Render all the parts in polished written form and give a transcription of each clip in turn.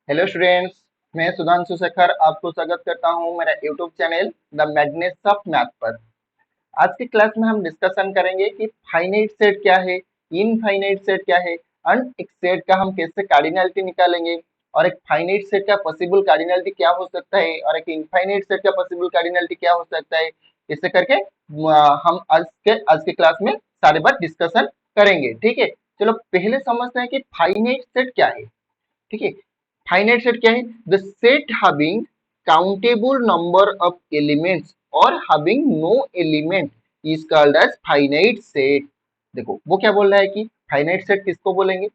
Hello students. मैं सुधांशु शेखर आपको स्वागत करता हूं मेरा YouTube channel the madness of math पर। आज की क्लास में हम डिस्कशन करेंगे कि फाइनाइट सेट क्या है, इनफाइनाइट सेट क्या है, एंड एक सेट का हम कैसे कार्डिनलिटी निकालेंगे, और एक फाइनाइट सेट का पॉसिबल कार्डिनलिटी क्या हो सकता है, और एक इनफाइनाइट सेट का पॉसिबल कार्डिनलिटी क्या हो सकता है। इसे करके हम आज के क्लास में सारे बात डिस्कशन करेंगे। ठीक है, चलो पहले समझते हैं कि फाइनाइट सेट क्या है। ठीक है, फाइनाइट सेट क्या है? The set having countable number of elements और having no element is called as finite set. देखो वो क्या बोल रहा है कि फाइनाइट सेट किसको बोलेंगे?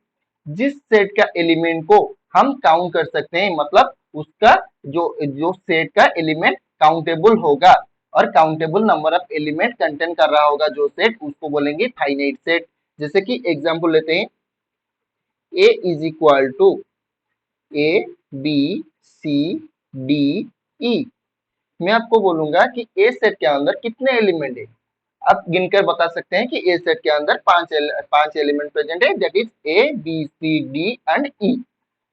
जिस सेट का एलिमेंट को हम काउंट कर सकते हैं, मतलब उसका जो जो सेट का एलिमेंट काउंटेबल होगा और countable number of element contain कर रहा होगा जो सेट, उसको बोलेंगे फाइनाइट सेट। जैसे कि एग्जांपल लेते हैं, A is equal to A B C D E. मैं आपको बोलूंगा कि ए सेट के अंदर कितने एलिमेंट है। आप गिनकर बता सकते हैं कि ए सेट के अंदर पांच एलिमेंट प्रेजेंट है, that is A B C D and E.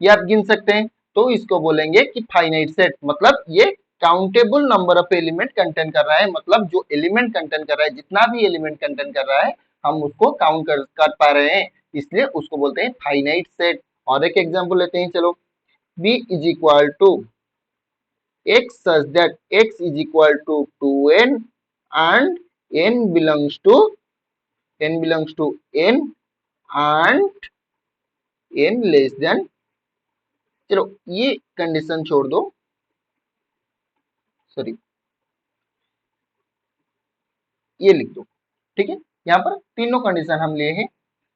ये आप गिन सकते हैं, तो इसको बोलेंगे कि फाइनाइट सेट, मतलब ये countable number of element contain कर रहा है। मतलब जो एलिमेंट कंटेन कर रहा है, जितना भी एलिमेंट कंटेन कर रहा है, हम उसको काउंट कर पा रहे हैं, इसलिए उसको बोलते हैं फाइनाइट सेट। और एक एग्जांपल लेते हैं, चलो। b is equal to x such that x is equal to 2n and n belongs to n and n less than। चलो ये कंडीशन छोड़ दो, सॉरी ये लिख दो। ठीक है, यहाँ पर तीनों कंडीशन हम लिए हैं,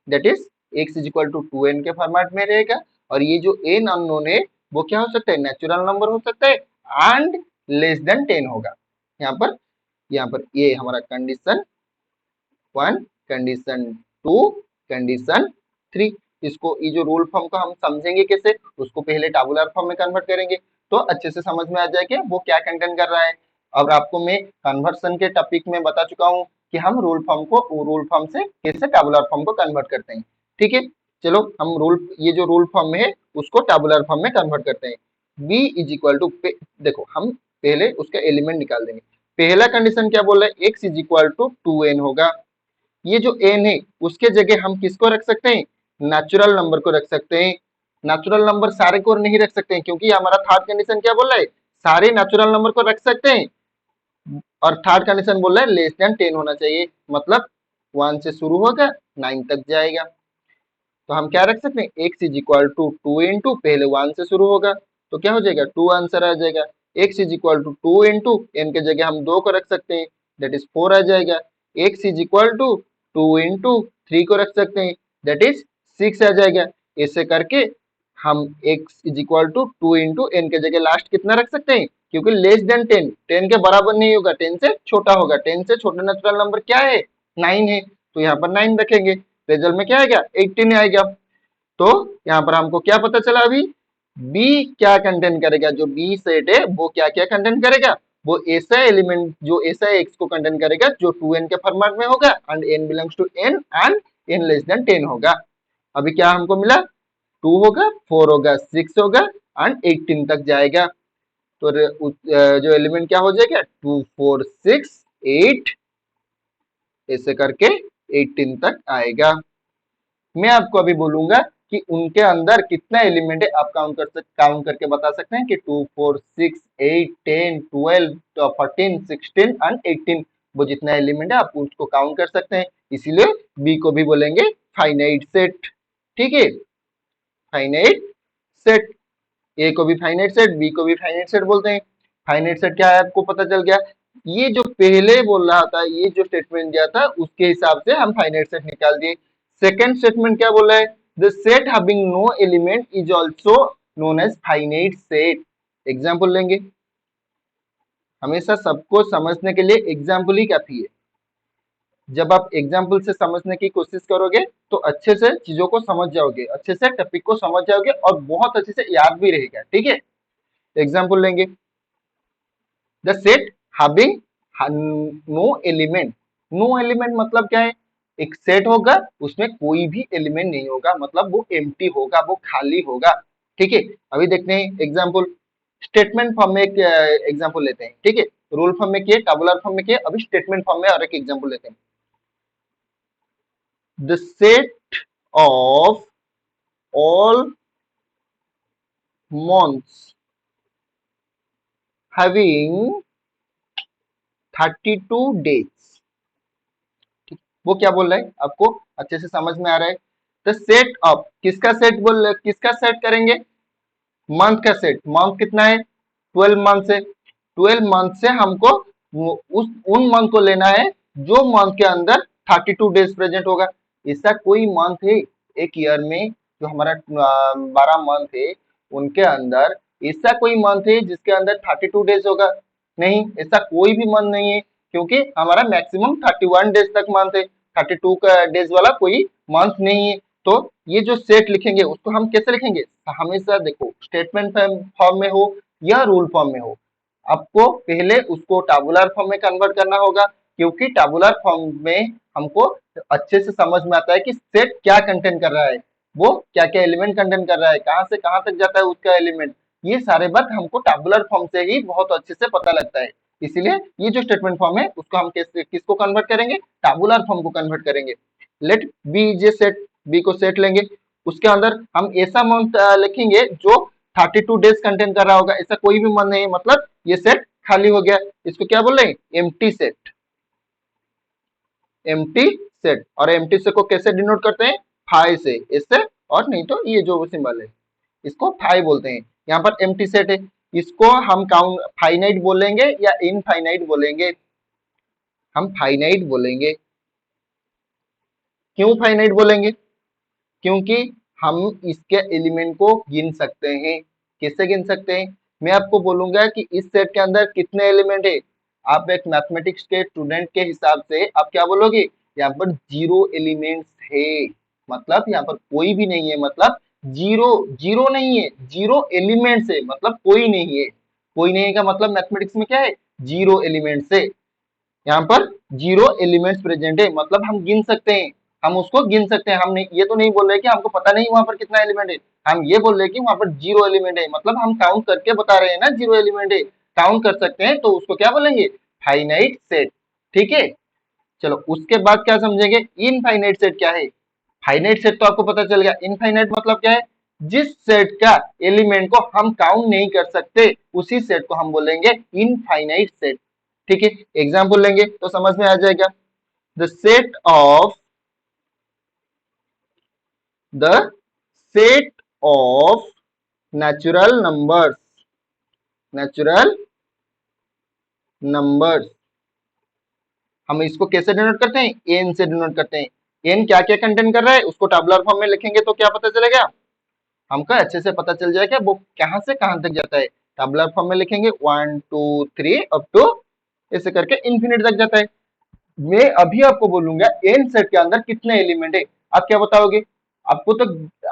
that is x is equal to 2n के फॉर्मेट में रहेगा, और ये जो n अननोन है वो क्या हो सकता है? नेचुरल नंबर हो सकता है, एंड लेस देन 10 होगा। यहाँ पर ये हमारा कंडीशन 1, कंडीशन 2, कंडीशन 3। इसको ये जो रूल फॉर्म को हम समझेंगे कैसे, उसको पहले टाबुलर फॉर्म में कन्वर्ट करेंगे तो अच्छे से समझ में आ जाएगा वो क्या कंटेंट कर रहा है। और आपको मैं कन्वर्सन के टॉपिक में बता चुका हूँ कि हम रूल फॉर्म से कैसे टाबुलर फॉर्म को कन्वर्ट करते हैं। ठीक है, चलो हम ये जो रूल फॉर्म में है उसको टाबुलर फॉर्म में कन्वर्ट करते हैं। b इज इक्वल टू, देखो हम पहले उसका एलिमेंट निकाल देंगे। पहला कंडीशन क्या बोल रहा है? x is equal to 2n होगा। ये जो n है उसके जगह हम किसको रख सकते हैं? नेचुरल नंबर को रख सकते हैं। नेचुरल नंबर सारे को नहीं रख सकते हैं, क्योंकि हमारा थर्ड कंडीशन क्या बोल रहा है? सारे नेचुरल नंबर को रख सकते हैं, और थर्ड कंडीशन बोल रहा है लेस देन 10 होना चाहिए, मतलब 1 से शुरू होगा 9 तक जाएगा। तो हम क्या रख सकते हैं? x is equal to 2 into, पहले 1 से शुरू होगा तो क्या हो जाएगा? 2 आंसर आ जाएगा। x is equal to 2 into, n के जगह हम 2 को रख सकते हैं, दैट इज 4 आ जाएगा। x is equal to 2 into 3 को रख सकते हैं, दैट इज 6 आ जाएगा। ऐसे करके हम x is equal to 2 into n के जगह लास्ट कितना रख सकते हैं, क्योंकि लेस देन 10, 10 के बराबर नहीं होगा, 10 से छोटा होगा। 10 से छोटा नेचुरल नंबर क्या है? 9 है, तो यहाँ पर 9 रखेंगे। रिजल्ट में क्या आएगा? 18 आएगा। तो यहाँ पर हमको क्या पता चला अभी? बी क्या कंटेंट करेगा? जो बी सेट है वो क्या क्या कंटेंट करेगा? वो ऐसा एलिमेंट, जो ऐसा एक्स को कंटेंट करेगा जो 2n के फॉर्मेट में होगा, and n belongs to n and n less than 10 होगा। अभी क्या हमको मिला? 2 होगा, 4 होगा, 6 होगा एंड 18 तक जाएगा। तो जो एलिमेंट क्या हो जाएगा? 2 4 6 8, ऐसे करके 18 तक आएगा। मैं आपको अभी बोलूंगा कि उनके अंदर कितना एलिमेंट है, आप काउंट करके बता सकते हैं कि 2 4 6 8 10 12 14 16 एंड 18। वो जितना एलिमेंट है आप उसको काउंट कर सकते हैं, इसीलिए बी को भी बोलेंगे फाइनाइट सेट। ठीक है, फाइनाइट सेट। ए को भी फाइनाइट सेट, बी को भी फाइनाइट सेट बोलते हैं। फाइनाइट सेट क्या है आपको पता चल गया। ये जो पहले बोल रहा था, ये जो स्टेटमेंट दिया था उसके हिसाब से हम फाइनाइट सेट निकाल दिए। सेकंड स्टेटमेंट क्या बोला है? The set having no element is also known as finite set. Example लेंगे, हमेशा सबको समझने के लिए एग्जांपल ही काफी है। जब आप एग्जाम्पल से समझने की कोशिश करोगे तो अच्छे से चीजों को समझ जाओगे, अच्छे से टॉपिक को समझ जाओगे और बहुत अच्छे से याद भी रहेगा। ठीक है, एग्जाम्पल लेंगे, the set having no element. No element मतलब क्या है? एक सेट होगा उसमें कोई भी एलिमेंट नहीं होगा, मतलब वो एम्प्टी होगा, वो खाली होगा। ठीक है। अभी देखते हैं एग्जाम्पल, स्टेटमेंट फॉर्म में एक एग्जाम्पल लेते हैं, ठीक है। रूल फॉर्म में किए, टैबुलर फॉर्म में किए, अभी स्टेटमेंट फॉर्म में और एक एग्जाम्पल लेते हैं। The set of all months having 32 days, वो क्या बोल रहा है आपको अच्छे से समझ में आ रहा है? द सेट ऑफ, किसका सेट बोल रहे, किसका सेट करेंगे? मंथ का सेट। मंथ कितना है? 12 मंथ से, 12 मंथ से हमको उस उन मंथ को लेना है जो मंथ के अंदर 32 डेज प्रेजेंट होगा। ऐसा कोई मंथ है एक ईयर में, जो हमारा 12 मंथ है उनके अंदर ऐसा कोई मंथ है जिसके अंदर 32 डेज होगा? नहीं, ऐसा कोई भी मंथ नहीं है, क्योंकि हमारा मैक्सिमम 31 डेज तक मंथ है, 32 का डेज वाला कोई मंथ नहीं है। तो ये जो सेट लिखेंगे उसको हम कैसे लिखेंगे? हमेशा देखो, स्टेटमेंट फॉर्म में हो या रूल फॉर्म में हो, आपको पहले उसको टैबुलर फॉर्म में कन्वर्ट करना होगा, क्योंकि टैबुलर फॉर्म में हमको अच्छे से समझ में आता है कि सेट क्या कंटेंट कर रहा है, वो क्या क्या एलिमेंट कंटेंट कर रहा है, कहाँ से कहाँ तक जाता है उसका एलिमेंट। ये सारे बात हमको टैबुलर फॉर्म से ही बहुत अच्छे से पता लगता है। इसीलिए ये जो स्टेटमेंट फॉर्म है उसको हम किसको कन्वर्ट करेंगे? टैबुलर फॉर्म को कन्वर्ट करेंगे। Let B is a set, B को सेट लेंगे, उसके अंदर हम ऐसा मंथ लिखेंगे जो 32 डेज कंटेंट कर रहा होगा। ऐसा कोई भी मंथ नहीं है, मतलब ये सेट खाली हो गया। इसको क्या बोल रहे हैं? Empty set, empty set. और एम्प्टी सेट को कैसे डिनोट करते हैं? फाई से, इससे, और नहीं तो ये जो सिंबल है इसको फाई बोलते हैं। यहाँ पर एम्प्टी सेट है, इसको हम काउंट फाइनाइट बोलेंगे या इनफाइनाइट बोलेंगे? हम फाइनाइट बोलेंगे। क्यों फाइनाइट बोलेंगे? क्योंकि हम इसके एलिमेंट को गिन सकते हैं। कैसे गिन सकते हैं? मैं आपको बोलूंगा कि इस सेट के अंदर कितने एलिमेंट है। आप एक मैथमेटिक्स के स्टूडेंट के हिसाब से आप क्या बोलोगे? यहाँ पर 0 एलिमेंट्स है, मतलब यहाँ पर कोई भी नहीं है, मतलब जीरो, जीरो नहीं है, 0 एलिमेंट्स है, मतलब कोई नहीं है। कोई नहीं है का मतलब मैथमेटिक्स में क्या है? 0 एलिमेंट्स है। यहाँ पर 0 एलिमेंट्स प्रेजेंट है, मतलब हम गिन सकते हैं, हम उसको गिन सकते हैं। हम नहीं, ये तो नहीं बोल रहे कि हमको पता नहीं वहां पर कितना एलिमेंट है, हम ये बोल रहे हैं कि वहां पर 0 एलिमेंट है, मतलब हम काउंट करके बता रहे हैं ना 0 एलिमेंट है, काउंट कर सकते हैं, तो उसको क्या बोलेंगे? Finite set. ठीक है, चलो उसके बाद क्या समझेंगे? इनफाइनाइट सेट क्या है? फाइनाइट सेट तो आपको पता चल गया, इनफाइनाइट मतलब क्या है? जिस सेट का एलिमेंट को हम काउंट नहीं कर सकते उसी सेट को हम बोलेंगे इनफाइनाइट सेट। ठीक है, एग्जाम्पल लेंगे तो समझ में आ जाएगा। The set of, the set of natural numbers, natural numbers, हम इसको कैसे डिनोट करते हैं? एन से डिनोट करते हैं। एन क्या क्या कंटेंट कर रहा है उसको टैबुलर फॉर्म में लिखेंगे तो क्या पता चलेगा? हमको अच्छे से पता चल जाएगा वो कहां से कहां तक जाता है। टैबुलर फॉर्म में लिखेंगे 1 2 3 अप टू, ऐसे करके इंफिनिट तक जाता है। मैं अभी आपको बोलूंगा एन सेट के अंदर कितने एलिमेंट है, आप क्या बताओगे? आपको तो,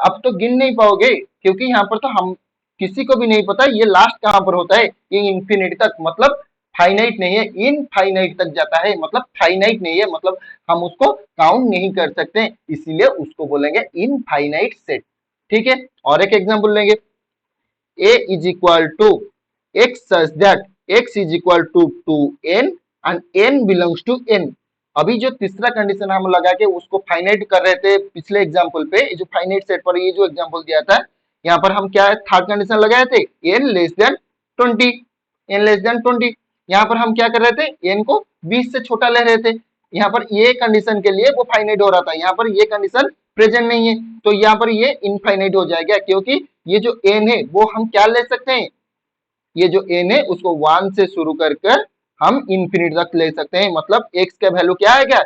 आप तो गिन नहीं पाओगे, क्योंकि यहाँ पर तो हम किसी को भी नहीं पता ये लास्ट कहां पर होता है। ये इंफिनिटी तक, मतलब फाइनाइट नहीं है, इनफाइनाइट तक जाता है, मतलब फाइनाइट नहीं है, मतलब हम उसको काउंट नहीं कर सकते, इसीलिए उसको बोलेंगे इनफाइनाइट सेट। ठीक है, और एक एग्जांपल लेंगे। a is equal to x such that x is equal to 2n and n belongs to n। अभी जो तीसरा कंडीशन हम लगा के उसको फाइनाइट कर रहे थे पिछले एग्जांपल पे, जो फाइनाइट सेट पर ये जो एग्जांपल दिया था, यहाँ पर हम क्या थर्ड कंडीशन लगाए थे? n less then 20, n less then 20। यहाँ पर हम क्या कर रहे थे? n को 20 से छोटा ले रहे थे। यहाँ पर ये कंडीशन के लिए वो फाइनाइट हो रहा था, यहाँ पर ये कंडीशन प्रेजेंट नहीं है, तो यहाँ पर ये इनफाइनाइट हो जाएगा, क्योंकि ये जो n है वो हम क्या ले सकते हैं? ये जो n है उसको 1 से शुरू कर कर हम इंफिनिटी तक ले सकते हैं। मतलब x का वैल्यू क्या आएगा?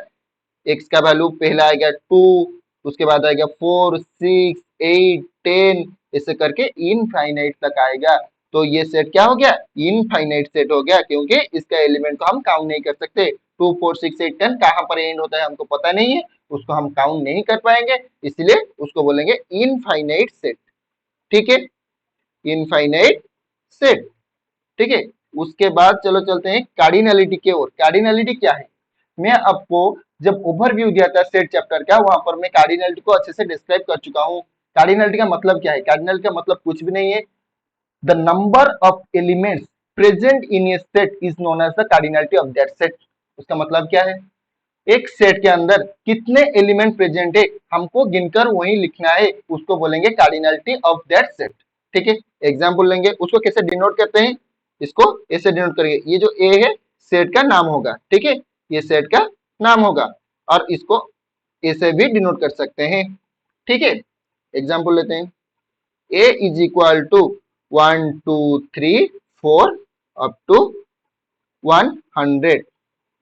x का वैल्यू पहला आएगा 2, उसके बाद आएगा 4 6 8 10, ऐसे करके इनफाइनाइट तक आएगा। तो ये सेट क्या हो गया? इनफाइनाइट सेट हो गया, क्योंकि इसका एलिमेंट को हम काउंट नहीं कर सकते। 2 4 6 8 10 कहां पर एंड होता है हमको पता नहीं है, उसको हम काउंट नहीं कर पाएंगे, इसलिए उसको बोलेंगे इनफाइनाइट सेट। ठीक है, इनफाइनाइट सेट। ठीक है, उसके बाद चलो चलते हैं कार्डिनलिटी की ओर। कार्डिनलिटी क्या है? मैं आपको जब ओवरव्यू दिया था सेट चैप्टर का, वहां पर मैं कार्डिनलिटी को अच्छे से डिस्क्राइब कर चुका हूं। कार्डिनलिटी का मतलब क्या है? कार्डिनलिटी का मतलब कुछ भी नहीं है, the number of elements present in a set is known as the cardinality of that set. उसका मतलब क्या है? एक सेट के अंदर कितने एलिमेंट प्रेजेंट है हमको गिनकर वही लिखना है, उसको बोलेंगे कार्डिनलिटी ऑफ दैट सेट। ठीक है, एग्जांपल लेंगे, उसको कैसे डिनोट करते हैं? इसको ऐसे डिनोट करेंगे, ये जो ए है सेट का नाम होगा, ठीक है, ये सेट का नाम होगा, और इसको ऐसे भी डिनोट कर सकते हैं। ठीक है, एग्जांपल लेते हैं, A is equal to 1 2 3 4 up to 100।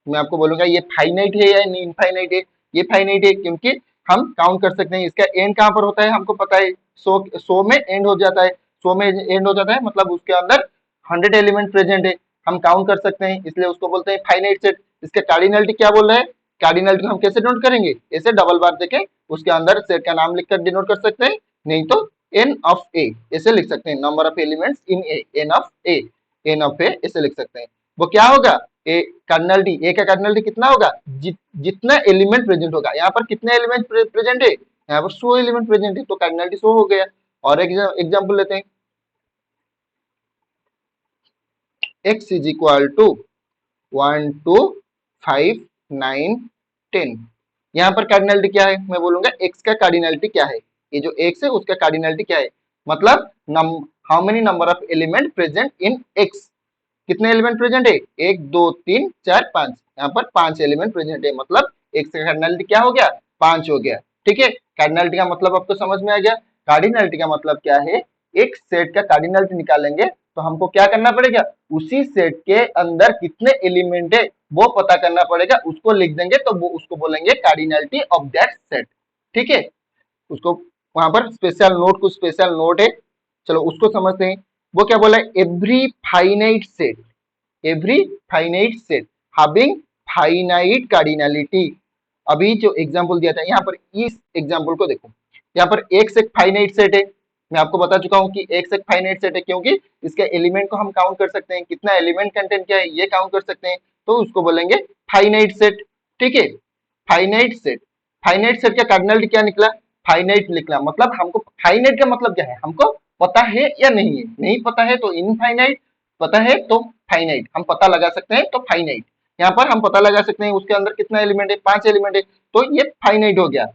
मैं आपको बोलूंगा ये फाइनाइट है या इनफाइनाइट है? ये फाइनाइट है, क्योंकि हम काउंट कर सकते हैं। इसका एंड कहां पर होता है हमको पता है, 100 में एंड हो जाता है, 100 में एंड हो जाता है, मतलब उसके अंदर 100 एलिमेंट प्रेजेंट है, हम काउंट कर सकते हैं, इसलिए उसको बोलते हैं फाइनाइट सेट। इसका कार्डिनलिटी क्या बोल रहा है? कार्डिनलिटी को हम कैसे डिनोट करेंगे? ऐसे डबल बार देके उसके अंदर सेट का नाम लिखकर डिनोट कर सकते हैं, नहीं तो एन ऑफ ए ऐसे लिख सकते हैं, number of elements in A, n of A, n of A ऐसे लिख सकते हैं। वो क्या होगा? ए कार्डिनलिटी, ए का कार्डिनलिटी कितना होगा? जितना एलिमेंट प्रेजेंट होगा। यहाँ पर कितने एलिमेंट प्रेजेंट है? यहाँ पर 100 एलिमेंट प्रेजेंट है, तो कार्डिनलिटी 100 हो गया। और एक एग्जांपल लेते हैं, x इज इक्वल टू 1 2 5 9 10। यहाँ पर कार्डिनलिटी क्या है? मैं बोलूंगा x का कार्डिनलिटी क्या है, ये जो x है उसका कार्डिनलिटी क्या है, मतलब how many number of element present in x। कितने एलिमेंट प्रेजेंट है? 1 2 3 4 5, यहाँ पर 5 एलिमेंट प्रेजेंट है, मतलब x का कार्डिनलिटी क्या हो गया? 5 हो गया। ठीक है, कार्डिनलिटी का मतलब आपको समझ में आ गया। कार्डिनलिटी का मतलब क्या है? एक सेट का कार्डिनलिटी निकालेंगे तो हमको क्या करना पड़ेगा? उसी सेट के अंदर कितने एलिमेंट है वो पता करना पड़ेगा, उसको लिख देंगे तो वो उसको बोलेंगे कार्डिनलिटी ऑफ दैट सेट। ठीक है, उसको वहां पर स्पेशल नोट, कुछ स्पेशल नोट है, चलो उसको समझते हैं। वो क्या बोला है? Every finite set, every finite set having finite cardinality. अभी जो एग्जांपल दिया था यहाँ पर, इस एग्जांपल को देखो, यहाँ पर x एक फाइनाइट सेट है, मैं आपको बता चुका हूँ कि x एक फाइनाइट सेट है, क्योंकि इसके एलिमेंट को हम काउंट कर सकते हैं, कितना एलिमेंट कंटेंट क्या है ये काउंट कर सकते हैं, तो उसको बोलेंगे फाइनाइट सेट। ठीक है, फाइनाइट सेट, फाइनाइट सेट का कार्डिनलिटी क्या निकला? फाइनाइट निकला, मतलब हमको फाइनाइट का मतलब क्या है, हमको पता है या नहीं है? नहीं पता है तो इनफाइनाइट, पता है तो फाइनाइट, हम पता लगा सकते हैं तो फाइनाइट। यहाँ पर हम पता लगा सकते हैं उसके अंदर कितना एलिमेंट है, 5 एलिमेंट है, तो ये फाइनाइट हो गया।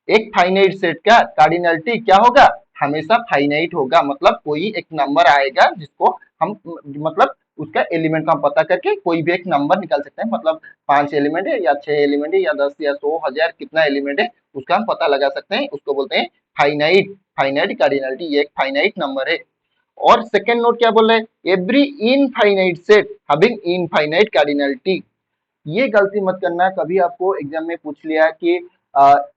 एक फाइनाइट सेट का कार्डिनलिटी क्या होगा? हमेशा फाइनाइट होगा, मतलब कोई एक नंबर आएगा जिसको हम, मतलब उसका एलिमेंट का हम पता करके कोई भी एक नंबर निकाल सकते हैं, मतलब 5 एलिमेंट है या 6 एलिमेंट है या 10 या 100 1000 कितना एलिमेंट है उसका हम पता लगा सकते हैं, उसको बोलते हैं फाइनाइट, फाइनाइट कार्डिनलिटी, ये एक फाइनाइट नंबर है। और सेकंड नोट क्या बोल रहे हैं? Every infinite set having infinite cardinality. ये गलती मत करना, कभी आपको एग्जाम में पूछ लिया कि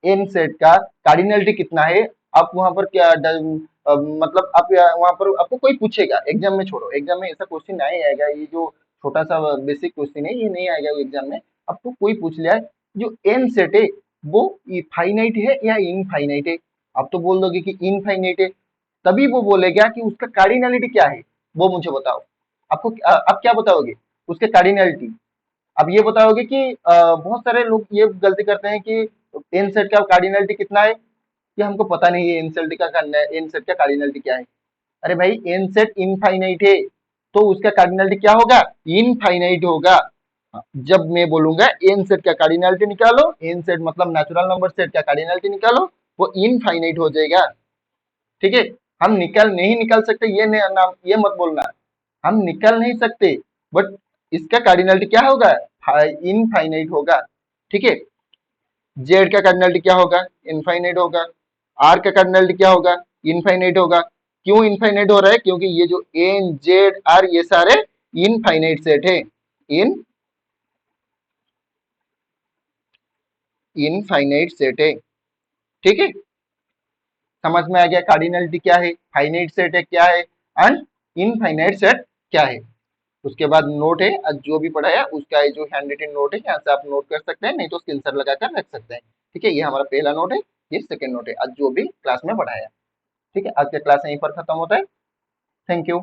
एन सेट का कार्डिनलिटी कितना है, आप वहां पर क्या मतलब आप वहां पर आपको कोई पूछेगा एग्जाम में, छोड़ो एग्जाम में ऐसा क्वेश्चन नहीं आएगा, ये जो छोटा सा बेसिक क्वेश्चन है ये नहीं आएगा एग्जाम में। आपको कोई पूछ लिया है जो एन सेट है वो फाइनाइट है या इनफाइनाइट है, आप तो बोल दोगे कि इनफाइनाइट है, तभी वो बोलेगा कि उसका कार्डिनलिटी क्या है, वो मुझे बताओ। आपको आप क्या बताओगे? उसके कार्डिनलिटी। अब ये बताओगे कि बहुत सारे लोग ये गलती करते हैं कि एन सेट का कार्डिनलिटी कितना है, ये हमको पता नहीं है, एन सेट का एन सेट का कार्डिनलिटी क्या है। अरे भाई एन सेट इनफाइनाइट है तो उसका कार्डिनलिटी क्या होगा? इनफाइनाइट होगा। जब मैं बोलूंगा एन सेट का कार्डिनलिटी निकालो, एन सेट मतलब नेचुरल नंबर सेट का कार्डिनलिटी निकालो, वो इनफाइनाइट हो जाएगा। ठीक है, हम नहीं निकाल सकते, ये नाम ये मत बोलना, हम निकाल नहीं सकते, बट इसका कार्डिनलिटी क्या होगा? इनफाइनाइट होगा। ठीक है, जेड का कार्डिनलिटी क्या होगा? इनफाइनाइट होगा। आर का कार्डिनलिटी क्या होगा? इनफाइनाइट होगा। क्यों इनफाइनाइट हो रहा है? क्योंकि ये जो एन जेड आर ये सारे इनफाइनाइट सेट है, इन इनफाइनाइट सेट है। ठीक है, समझ में आ गया कार्डिनलिटी क्या है, फाइनाइट सेट है क्या है, एंड इनफाइनाइट सेट क्या है। उसके बाद नोट है, आज जो भी पढ़ाया उसका जो हैंड रिटन नोट है यहाँ से आप नोट कर सकते हैं, नहीं तो स्क्रीनशॉट लगाकर रख सकते हैं। ठीक है, ये हमारा पहला नोट है, ये सेकंड नोट है, आज जो भी क्लास में पढ़ाया। ठीक है, आज का क्लास यहीं पर खत्म होता है। Thank you.